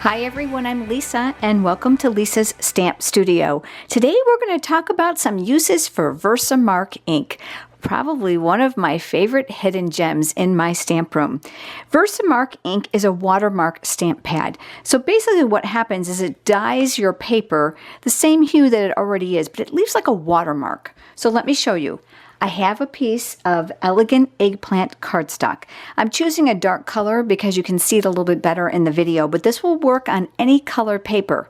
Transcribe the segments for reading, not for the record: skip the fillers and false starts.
Hi everyone, I'm Lisa and welcome to Lisa's Stamp Studio. Today we're going to talk about some uses for VersaMark ink. Probably one of my favorite hidden gems in my stamp room. VersaMark ink is a watermark stamp pad. So basically what happens is it dyes your paper the same hue that it already is, but it leaves like a watermark. So let me show you. I have a piece of elegant eggplant cardstock. I'm choosing a dark color because you can see it a little bit better in the video, but this will work on any color paper.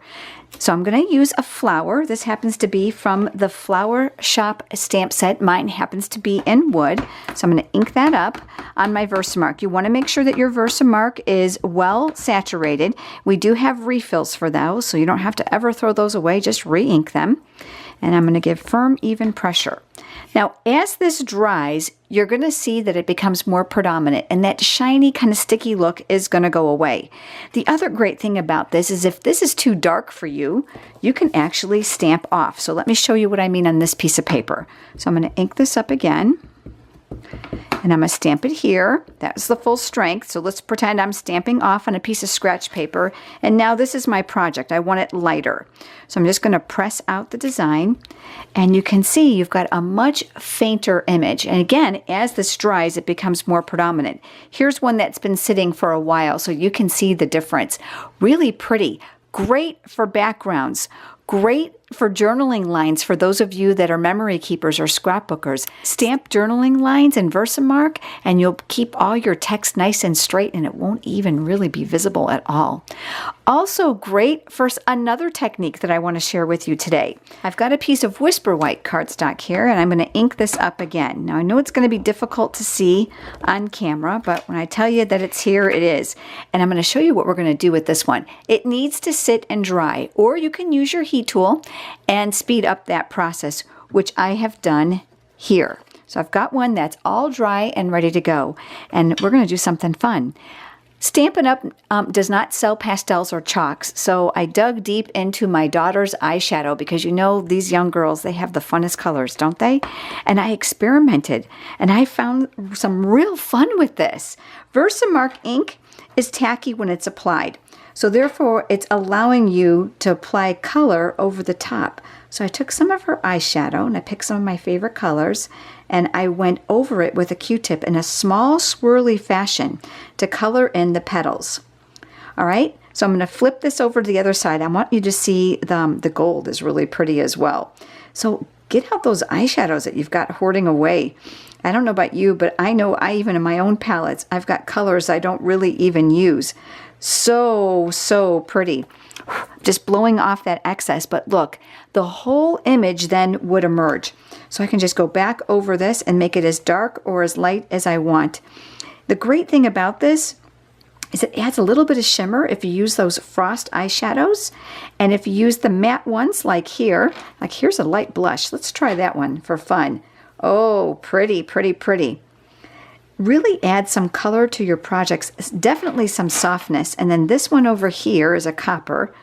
So I'm going to use a flower. This happens to be from the Flower Shop stamp set. Mine happens to be in wood. So I'm going to ink that up on my VersaMark. You want to make sure that your VersaMark is well saturated. We do have refills for those, so you don't have to ever throw those away. Just re-ink them. And I'm going to give firm, even pressure. Now, as this dries, you're going to see that it becomes more predominant, and that shiny kind of sticky look is going to go away. The other great thing about this is if this is too dark for you, you can actually stamp off. So let me show you what I mean on this piece of paper. So I'm going to ink this up again. And I'm going to stamp it here. That's the full strength. So let's pretend I'm stamping off on a piece of scratch paper. And now this is my project. I want it lighter. So I'm just going to press out the design. And you can see you've got a much fainter image. And again, as this dries, it becomes more predominant. Here's one that's been sitting for a while, so you can see the difference. Really pretty. Great for backgrounds. Great for journaling lines for those of you that are memory keepers or scrapbookers. Stamp journaling lines in VersaMark and you'll keep all your text nice and straight and it won't even really be visible at all. Also great for another technique that I want to share with you today. I've got a piece of Whisper White cardstock here and I'm going to ink this up again. Now I know it's going to be difficult to see on camera, but when I tell you that it's here, it is. And I'm going to show you what we're going to do with this one. It needs to sit and dry, or you can use your heat tool and speed up that process, which I have done here. So I've got one that's all dry and ready to go, and we're going to do something fun. Stampin' Up! Does not sell pastels or chalks, so I dug deep into my daughter's eyeshadow because you know these young girls, they have the funnest colors, don't they? And I experimented, and I found some real fun with this. VersaMark ink is tacky when it's applied. So therefore, it's allowing you to apply color over the top. So I took some of her eyeshadow and I picked some of my favorite colors and I went over it with a Q-tip in a small swirly fashion to color in the petals. All right, so I'm going to flip this over to the other side. I want you to see the gold is really pretty as well. So get out those eyeshadows that you've got hoarding away. I don't know about you, but I know even in my own palettes, I've got colors I don't really even use. So pretty. Just blowing off that excess, but look, the whole image then would emerge. So I can just go back over this and make it as dark or as light as I want. The great thing about this is it adds a little bit of shimmer if you use those frost eyeshadows. And if you use the matte ones like here, like here's a light blush. Let's try that one for fun. Oh, pretty, pretty, pretty. Really add some color to your projects, definitely some softness. And then this one over here is a copper.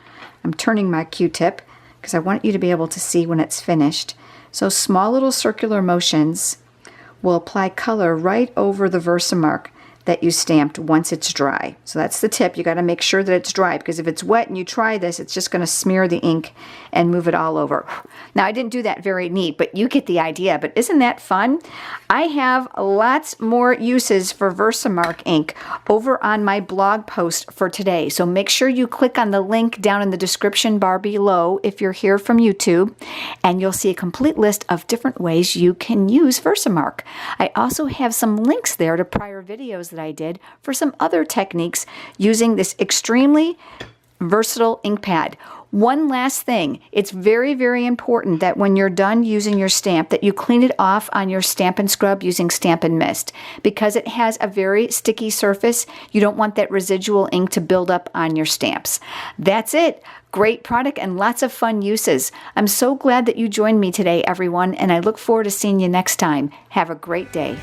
I'm turning my Q-tip because I want you to be able to see when it's finished. So small little circular motions will apply color right over the VersaMark that you stamped once it's dry. So that's the tip. You got to make sure that it's dry because if it's wet and you try this, it's just going to smear the ink and move it all over. Now, I didn't do that very neat, but you get the idea. But isn't that fun? I have lots more uses for VersaMark ink over on my blog post for today. So make sure you click on the link down in the description bar below if you're here from YouTube, and you'll see a complete list of different ways you can use VersaMark. I also have some links there to prior videos that I did for some other techniques using this extremely versatile ink pad. One last thing, it's very, very important that when you're done using your stamp that you clean it off on your Stampin' Scrub using Stampin' Mist because it has a very sticky surface. You don't want that residual ink to build up on your stamps. That's it. Great product and lots of fun uses. I'm so glad that you joined me today, everyone, and I look forward to seeing you next time. Have a great day.